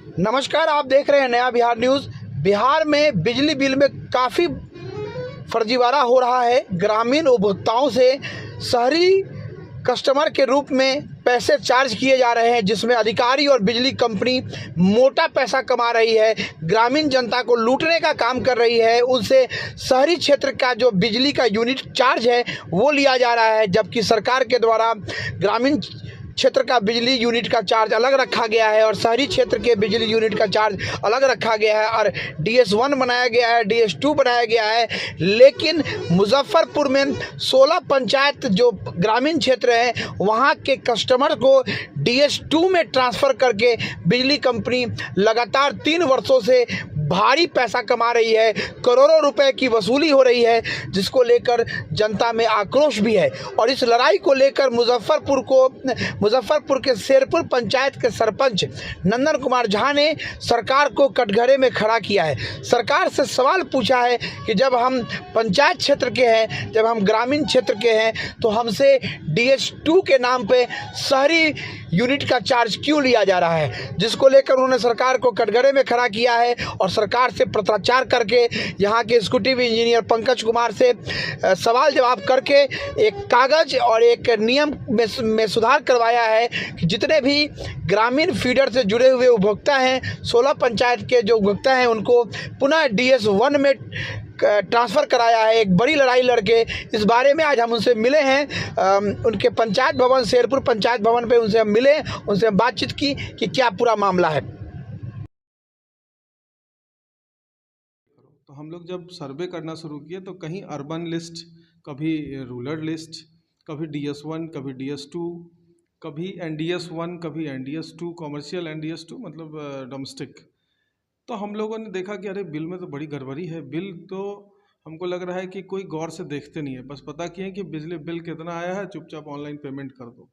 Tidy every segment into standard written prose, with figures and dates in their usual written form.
नमस्कार, आप देख रहे हैं नया बिहार न्यूज़। बिहार में बिजली बिल में काफ़ी फर्जीवाड़ा हो रहा है। ग्रामीण उपभोक्ताओं से शहरी कस्टमर के रूप में पैसे चार्ज किए जा रहे हैं, जिसमें अधिकारी और बिजली कंपनी मोटा पैसा कमा रही है, ग्रामीण जनता को लूटने का काम कर रही है। उनसे शहरी क्षेत्र का जो बिजली का यूनिट चार्ज है वो लिया जा रहा है, जबकि सरकार के द्वारा ग्रामीण क्षेत्र का बिजली यूनिट का चार्ज अलग रखा गया है और शहरी क्षेत्र के बिजली यूनिट का चार्ज अलग रखा गया है और DS1 बनाया गया है, DS2 बनाया गया है। लेकिन मुजफ्फरपुर में 16 पंचायत जो ग्रामीण क्षेत्र है वहाँ के कस्टमर को DS2 में ट्रांसफ़र करके बिजली कंपनी लगातार 3 वर्षों से भारी पैसा कमा रही है, करोड़ों रुपए की वसूली हो रही है, जिसको लेकर जनता में आक्रोश भी है। और इस लड़ाई को लेकर मुजफ्फरपुर के शेरपुर पंचायत के सरपंच नंदन कुमार झा ने सरकार को कटघरे में खड़ा किया है। सरकार से सवाल पूछा है कि जब हम पंचायत क्षेत्र के हैं, जब हम ग्रामीण क्षेत्र के हैं, तो हमसे DS2 के नाम पे शहरी यूनिट का चार्ज क्यों लिया जा रहा है, जिसको लेकर उन्होंने सरकार को कटघरे में खड़ा किया है और सरकार से पत्राचार करके यहाँ के एग्जीक्यूटिव इंजीनियर पंकज कुमार से सवाल जवाब करके एक कागज़ और एक नियम में सुधार करवाया है कि जितने भी ग्रामीण फीडर से जुड़े हुए उपभोक्ता हैं, 16 पंचायत के जो उपभोक्ता हैं, उनको पुनः DS1 में ट्रांसफ़र कराया है। एक बड़ी लड़ाई लड़के इस बारे में आज हम उनसे मिले हैं, उनके पंचायत भवन शेरपुर पंचायत भवन पे उनसे हम मिले, उनसे हम बातचीत की कि क्या पूरा मामला है। तो हम लोग जब सर्वे करना शुरू किए तो कहीं अर्बन लिस्ट, कभी रूरल लिस्ट, कभी DS1, कभी DS2, कभी NDS1, कभी NDS2, कॉमर्शियल NDS2 मतलब डोमेस्टिक। तो हम लोगों ने देखा कि अरे बिल में तो बड़ी गड़बड़ी है। बिल तो हमको लग रहा है कि कोई गौर से देखते नहीं है, बस पता किए कि बिजली बिल कितना आया है, चुपचाप ऑनलाइन पेमेंट कर दो।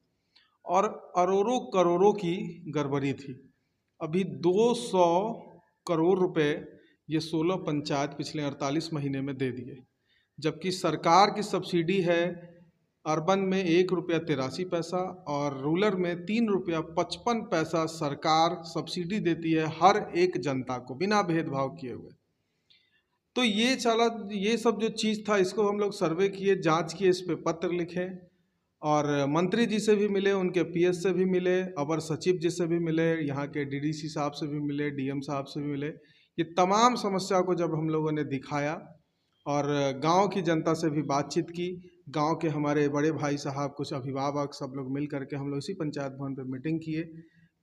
और अरबों करोड़ों की गड़बड़ी थी। अभी 200 करोड़ रुपए ये 16 पंचायत पिछले 48 महीने में दे दिए, जबकि सरकार की सब्सिडी है अर्बन में 1 रुपया 83 पैसा और रूरल में 3 रुपया 55 पैसा सरकार सब्सिडी देती है हर एक जनता को बिना भेदभाव किए हुए। तो ये सब जो चीज़ था, इसको हम लोग सर्वे किए, जांच किए, इस पे पत्र लिखे और मंत्री जी से भी मिले, उनके PS से भी मिले, अवर सचिव जी से भी मिले, यहाँ के DDC साहब से भी मिले, DM साहब से भी मिले। ये तमाम समस्या को जब हम लोगों ने दिखाया और गांव की जनता से भी बातचीत की, गांव के हमारे बड़े भाई साहब, कुछ अभिभावक, सब लोग मिल करके हम लोग इसी पंचायत भवन पे मीटिंग किए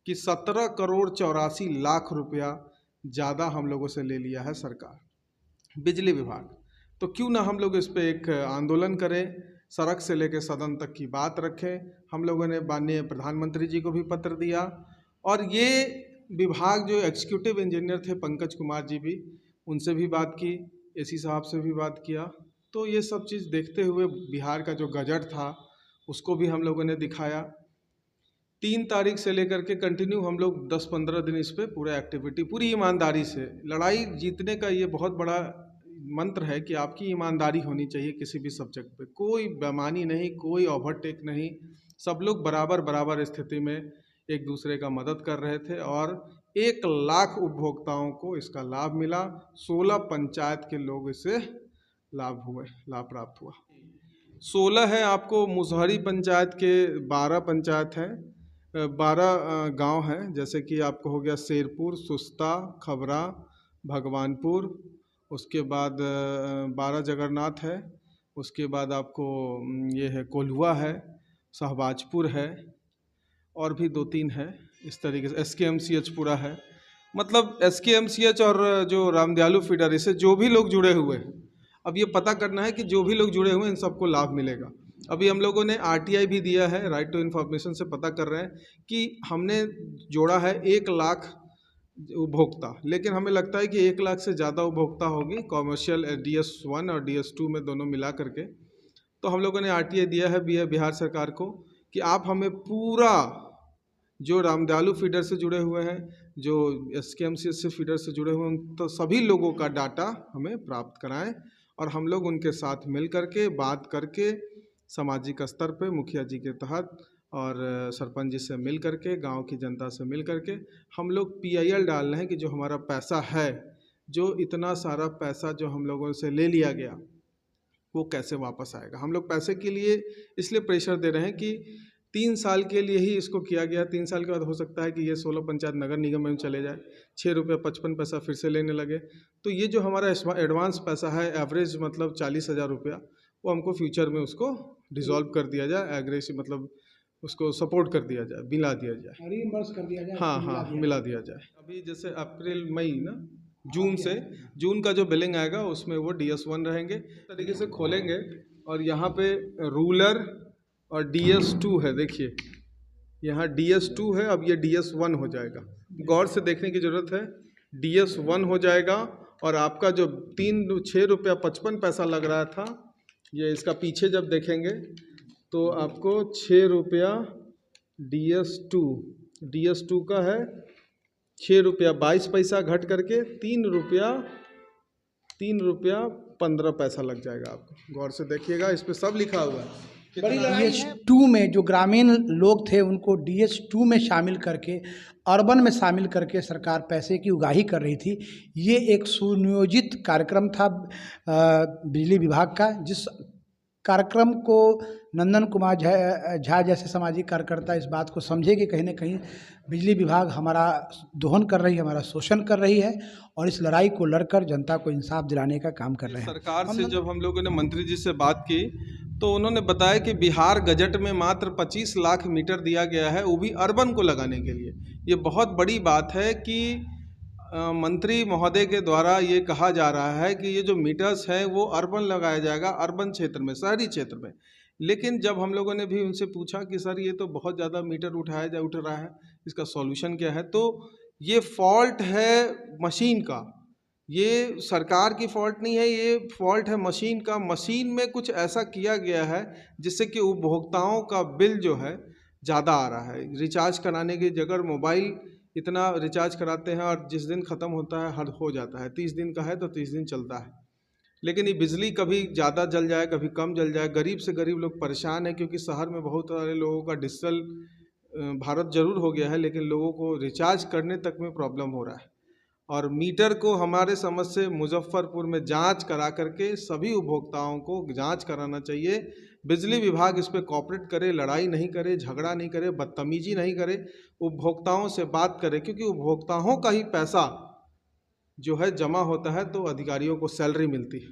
कि 17 करोड़ 84 लाख रुपया ज़्यादा हम लोगों से ले लिया है सरकार, बिजली विभाग। तो क्यों ना हम लोग इस पे एक आंदोलन करें, सड़क से लेकर सदन तक की बात रखें। हम लोगों ने माननीय प्रधानमंत्री जी को भी पत्र दिया और ये विभाग जो एग्जीक्यूटिव इंजीनियर थे पंकज कुमार जी भी, उनसे भी बात की, AC साहब से भी बात किया। तो ये सब चीज़ देखते हुए बिहार का जो गजट था उसको भी हम लोगों ने दिखाया। 3 तारीख से लेकर के कंटिन्यू हम लोग 10-15 दिन इस पे पूरा एक्टिविटी, पूरी ईमानदारी से, लड़ाई जीतने का ये बहुत बड़ा मंत्र है कि आपकी ईमानदारी होनी चाहिए किसी भी सब्जेक्ट पे, कोई बेईमानी नहीं, कोई ओवरटेक नहीं, सब लोग बराबर बराबर स्थिति में एक दूसरे का मदद कर रहे थे और 1 लाख उपभोक्ताओं को इसका लाभ मिला। 16 पंचायत के लोग इससे लाभ प्राप्त हुआ। 16 है आपको मुसहरी पंचायत के, 12 पंचायत हैं, 12 गांव हैं, जैसे कि आपको हो गया शेरपुर, सुस्ता, खबरा, भगवानपुर, उसके बाद 12 जगन्नाथ है, उसके बाद आपको ये है कोल्हुआ है, शहबाजपुर है और भी 2-3 है। इस तरीके से SKMCH पूरा है। मतलब SKMCH और जो रामदयालु फीडर, इससे जो भी लोग जुड़े हुए हैं, अब ये पता करना है कि जो भी लोग जुड़े हुए हैं इन सबको लाभ मिलेगा। अभी हम लोगों ने RTI भी दिया है, राइट टू इन्फॉर्मेशन से पता कर रहे हैं कि हमने जोड़ा है 1 लाख उपभोक्ता, लेकिन हमें लगता है कि 1 लाख से ज़्यादा उपभोक्ता होगी कॉमर्शियल DS1 और DS2 में दोनों मिला करके। तो हम लोगों ने RTI दिया है बिहार सरकार को कि आप हमें पूरा जो रामदयालु फीडर से जुड़े हुए हैं, जो SKMCH से फीडर से जुड़े हुए हैं, तो सभी लोगों का डाटा हमें प्राप्त कराएं और हम लोग उनके साथ मिल करके बात करके सामाजिक स्तर पे मुखिया जी के तहत और सरपंच जी से मिल करके, गांव की जनता से मिल करके हम लोग PIL डाल रहे हैं कि जो हमारा पैसा है, जो इतना सारा पैसा जो हम लोगों से ले लिया गया, वो कैसे वापस आएगा। हम लोग पैसे के लिए इसलिए प्रेशर दे रहे हैं कि 3 साल के लिए ही इसको किया गया। 3 साल के बाद हो सकता है कि ये 16 पंचायत नगर निगम में चले जाए, 6 रुपये 55 पैसा फिर से लेने लगे। तो ये जो हमारा एडवांस पैसा है, एवरेज मतलब 40,000 रुपया, वो हमको फ्यूचर में उसको डिसॉल्व कर दिया जाए, एग्रेसिव मतलब उसको सपोर्ट कर दिया जाए, मिला दिया जाए, रीइंबर्स कर दिया जाए। हाँ, मिला दिया जाए। अभी जैसे अप्रैल मई ना, जून का जो बिलिंग आएगा उसमें वो DS1 रहेंगे, तरीके से खोलेंगे। और यहाँ पे रूलर और DS2 है, देखिए यहाँ DS2 है, अब ये DS1 हो जाएगा। गौर से देखने की ज़रूरत है, DS1 हो जाएगा। और आपका जो 6 रुपया 55 पैसा लग रहा था, ये इसका पीछे जब देखेंगे तो आपको 6 रुपया DS2 का है 6 रुपया 22 पैसा घट करके 3 रुपया 15 पैसा लग जाएगा आपको। गौर से देखिएगा, इस पे सब लिखा हुआ है। DS2 में जो ग्रामीण लोग थे उनको DS2 में शामिल करके, अर्बन में शामिल करके सरकार पैसे की उगाही कर रही थी। ये एक सुनियोजित कार्यक्रम था बिजली विभाग का, जिस कार्यक्रम को नंदन कुमार झा जैसे सामाजिक कार्यकर्ता इस बात को समझे कि कहीं ना कहीं बिजली विभाग हमारा दोहन कर रही है, हमारा शोषण कर रही है, और इस लड़ाई को लड़कर जनता को इंसाफ दिलाने का काम कर रहे हैं। सरकार से जब हम लोगों ने मंत्री जी से बात की तो उन्होंने बताया कि बिहार गजट में मात्र 25 लाख मीटर दिया गया है, वो भी अर्बन को लगाने के लिए। ये बहुत बड़ी बात है कि मंत्री महोदय के द्वारा ये कहा जा रहा है कि ये जो मीटर्स हैं वो अर्बन लगाया जाएगा, अर्बन क्षेत्र में, शहरी क्षेत्र में। लेकिन जब हम लोगों ने भी उनसे पूछा कि सर ये तो बहुत ज़्यादा मीटर उठ रहा है, इसका सॉल्यूशन क्या है, तो ये फॉल्ट है मशीन का, ये सरकार की फॉल्ट नहीं है, ये फॉल्ट है मशीन का। मशीन में कुछ ऐसा किया गया है जिससे कि उपभोक्ताओं का बिल जो है ज़्यादा आ रहा है। रिचार्ज कराने की जगह मोबाइल इतना रिचार्ज कराते हैं और जिस दिन ख़त्म होता है हद हो जाता है, 30 दिन का है तो 30 दिन चलता है। लेकिन ये बिजली कभी ज़्यादा जल जाए, कभी कम जल जाए। गरीब से गरीब लोग परेशान हैं, क्योंकि शहर में बहुत सारे लोगों का डिजिटल भारत जरूर हो गया है, लेकिन लोगों को रिचार्ज करने तक में प्रॉब्लम हो रहा है। और मीटर को हमारे समझ से मुजफ्फरपुर में जांच करा करके सभी उपभोक्ताओं को जांच कराना चाहिए। बिजली विभाग इस पर कॉपरेट करे, लड़ाई नहीं करे, झगड़ा नहीं करे, बदतमीजी नहीं करे, उपभोक्ताओं से बात करे, क्योंकि उपभोक्ताओं का ही पैसा जो है जमा होता है तो अधिकारियों को सैलरी मिलती है।